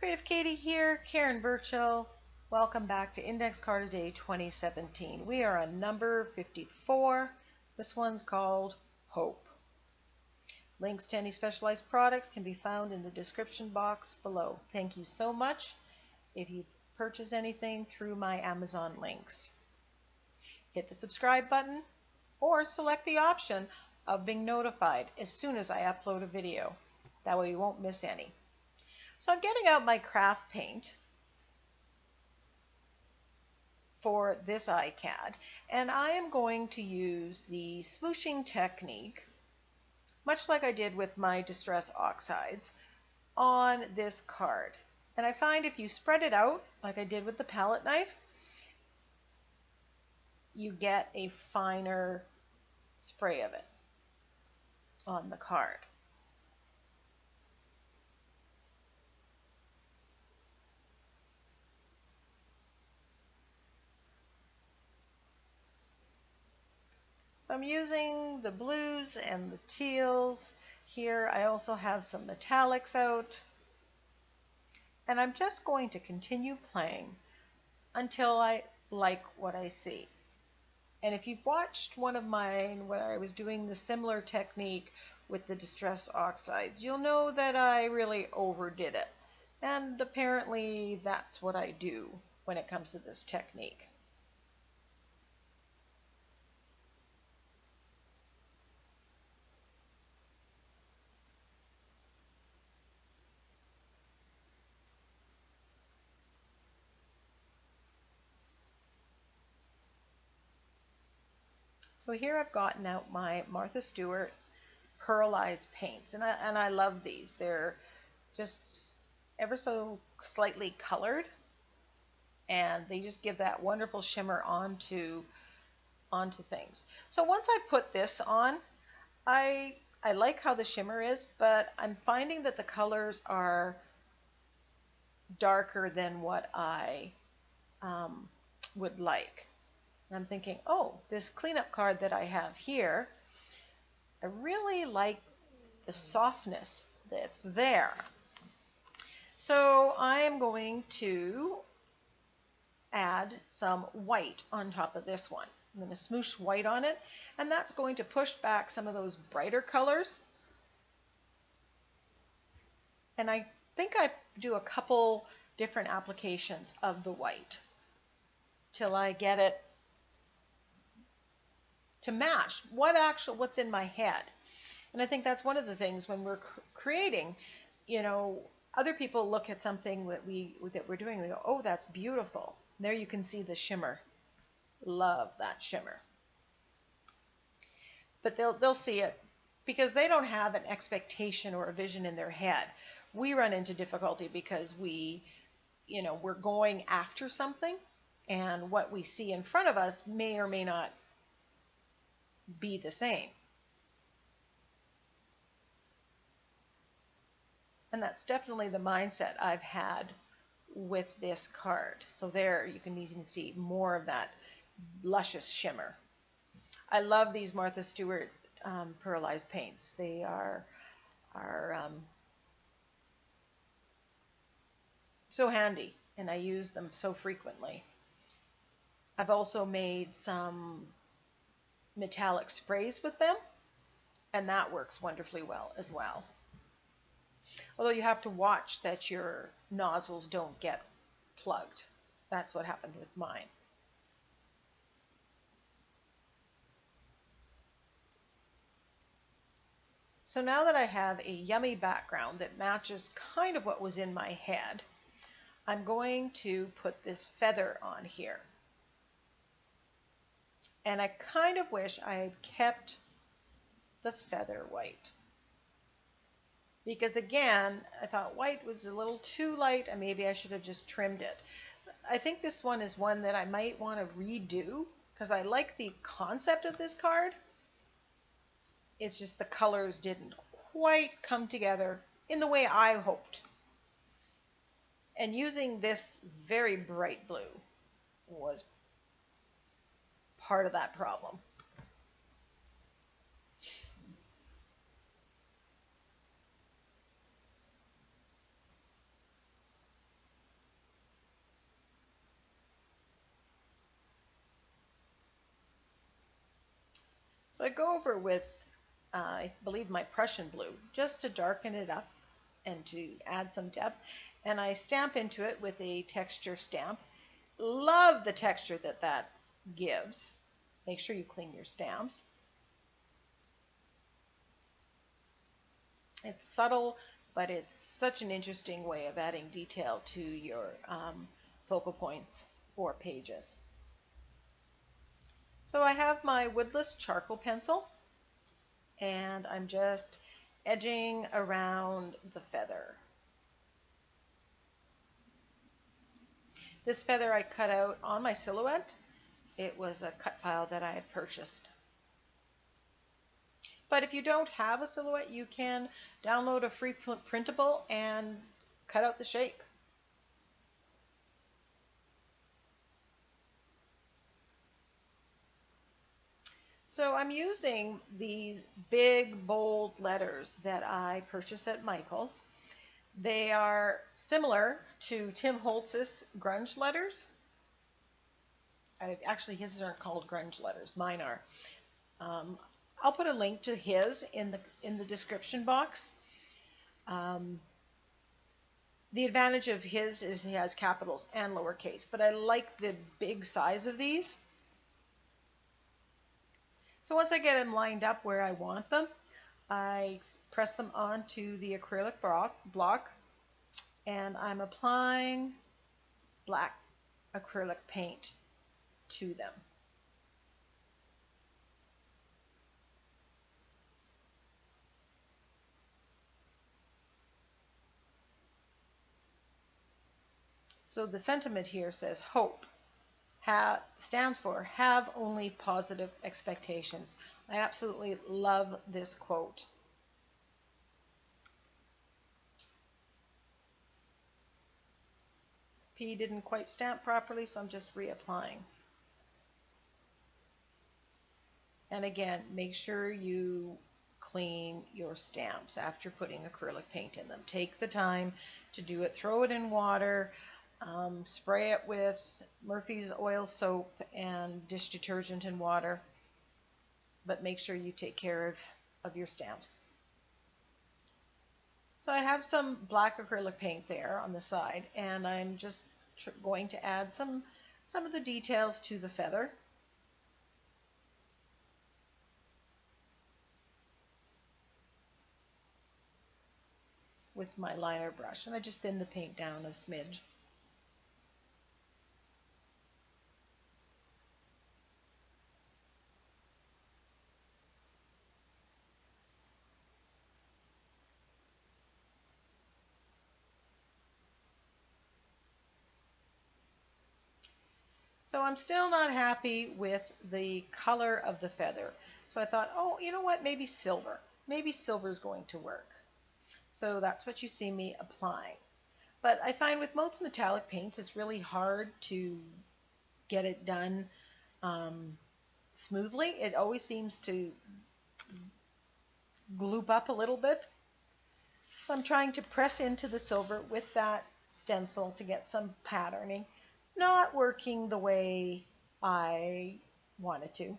Creative Katie here, Karen Birchall. Welcome back to Index Card a Day 2017. We are on number 54. This one's called Hope. Links to any specialized products can be found in the description box below. Thank you so much if you purchase anything through my Amazon links. Hit the subscribe button or select the option of being notified as soon as I upload a video. That way you won't miss any. So I'm getting out my craft paint for this ICAD, and I am going to use the smooshing technique, much like I did with my distress oxides, on this card. And I find if you spread it out, like I did with the palette knife, you get a finer spray of it on the card. So I'm using the blues and the teals here. I also have some metallics out. And I'm just going to continue playing until I like what I see. And if you've watched one of mine when I was doing the similar technique with the distress oxides, you'll know that I really overdid it. And apparently that's what I do when it comes to this technique. So here I've gotten out my Martha Stewart pearlized paints, and I love these. They're just ever so slightly colored, and they just give that wonderful shimmer onto things. So once I put this on, I like how the shimmer is, but I'm finding that the colors are darker than what I would like. And I'm thinking, oh, this cleanup card that I have here, I really like the softness that's there. So I am going to add some white on top of this one. I'm going to smoosh white on it, and that's going to push back some of those brighter colors. And I think I do a couple different applications of the white till I get it to match what's in my head. And I think that's one of the things when we're creating, you know, other people look at something that we're doing, they go, oh, that's beautiful. There you can see the shimmer. Love that shimmer. But they'll see it because they don't have an expectation or a vision in their head. We run into difficulty because we're going after something, and what we see in front of us may or may not be the same. And that's definitely the mindset I've had with this card. So there you can even see more of that luscious shimmer. I love these Martha Stewart pearlized paints. They are so handy, and I use them so frequently. I've also made some metallic sprays with them, and that works wonderfully well as well. Although you have to watch that your nozzles don't get plugged. That's what happened with mine. So now that I have a yummy background that matches kind of what was in my head, I'm going to put this feather on here. And I kind of wish I had kept the feather white. Because again, I thought white was a little too light, and maybe I should have just trimmed it. I think this one is one that I might want to redo because I like the concept of this card. It's just the colors didn't quite come together in the way I hoped. And using this very bright blue was part of that problem. So I go over with, I believe, my Prussian blue, just to darken it up and to add some depth. And I stamp into it with a texture stamp. Love the texture that that gives. Make sure you clean your stamps. It's subtle, but it's such an interesting way of adding detail to your focal points or pages. So I have my woodless charcoal pencil, and I'm just edging around the feather. This feather I cut out on my silhouette. It was a cut file that I had purchased. But if you don't have a silhouette, you can download a free printable and cut out the shape. So I'm using these big, bold letters that I purchased at Michael's. They are similar to Tim Holtz's grunge letters. Actually, his aren't called grunge letters. Mine are. I'll put a link to his in the description box. The advantage of his is he has capitals and lowercase, but I like the big size of these. So once I get them lined up where I want them, I press them onto the acrylic block, and I'm applying black acrylic paint to them. So the sentiment here says hope. Stands for have only positive expectations. I absolutely love this quote. P didn't quite stamp properly, so I'm just reapplying. And again, make sure you clean your stamps after putting acrylic paint in them. Take the time to do it. Throw it in water. Spray it with Murphy's oil soap and dish detergent and water, but make sure you take care of your stamps. So I have some black acrylic paint there on the side, and I'm just going to add some of the details to the feather. With my liner brush, and I just thin the paint down a smidge. So I'm still not happy with the color of the feather. So I thought, oh, you know what, maybe silver. Maybe silver is going to work. So that's what you see me applying. But I find with most metallic paints, it's really hard to get it done smoothly. It always seems to gloop up a little bit. So I'm trying to press into the silver with that stencil to get some patterning. Not working the way I wanted to.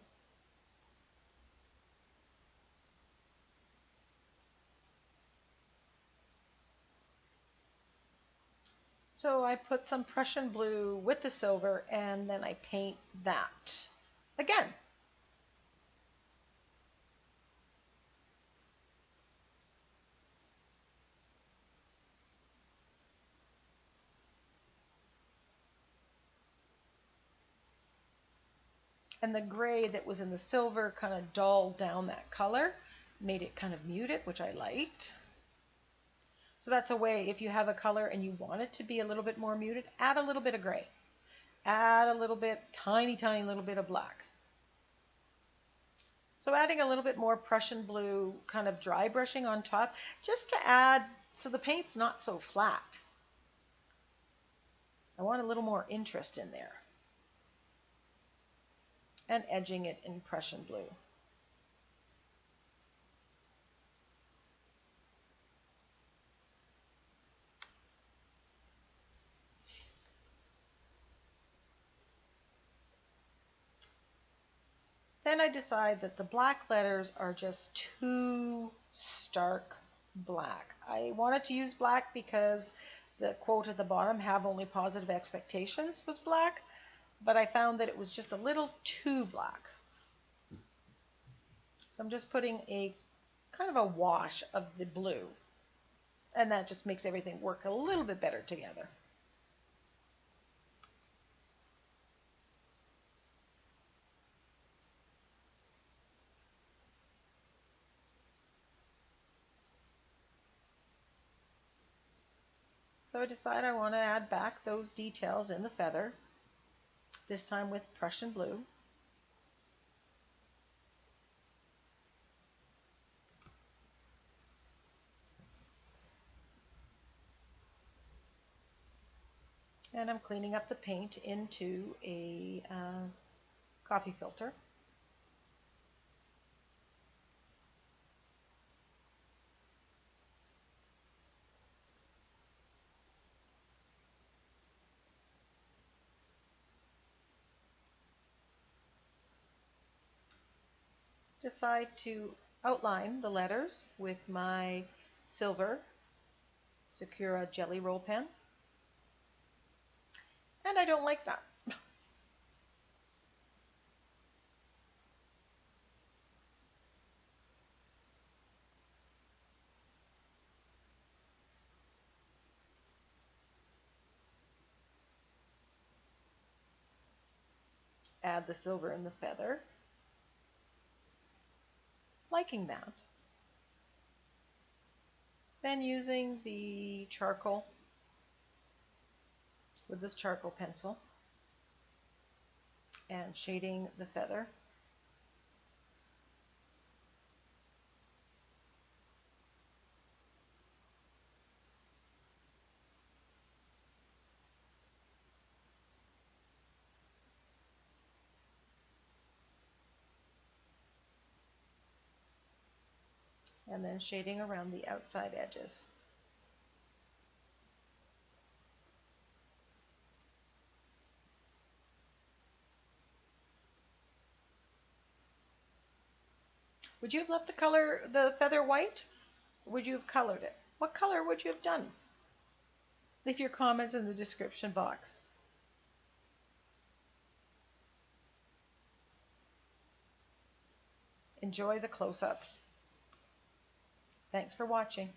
So I put some Prussian blue with the silver, and then I paint that again. And the gray that was in the silver kind of dulled down that color, made it kind of muted, which I liked. So that's a way, if you have a color and you want it to be a little bit more muted, add a little bit of gray. Add a little bit, tiny little bit of black. So adding a little bit more Prussian blue, kind of dry brushing on top, just to add, so the paint's not so flat. I want a little more interest in there. And edging it in Prussian blue. Then I decide that the black letters are just too stark black. I wanted to use black because the quote at the bottom, "have only positive expectations," was black, but I found that it was just a little too black. So I'm just putting a kind of a wash of the blue, and that just makes everything work a little bit better together. So I decide I want to add back those details in the feather, this time with Prussian blue. And I'm cleaning up the paint into a coffee filter. Decide to outline the letters with my silver Sakura jelly roll pen. And I don't like that. Add the silver in the feather. Liking that. Then using the charcoal with this charcoal pencil and shading the feather. And then shading around the outside edges. Would you have left the feather white? Or would you have colored it? What color would you have done? Leave your comments in the description box. Enjoy the close-ups. Thanks for watching.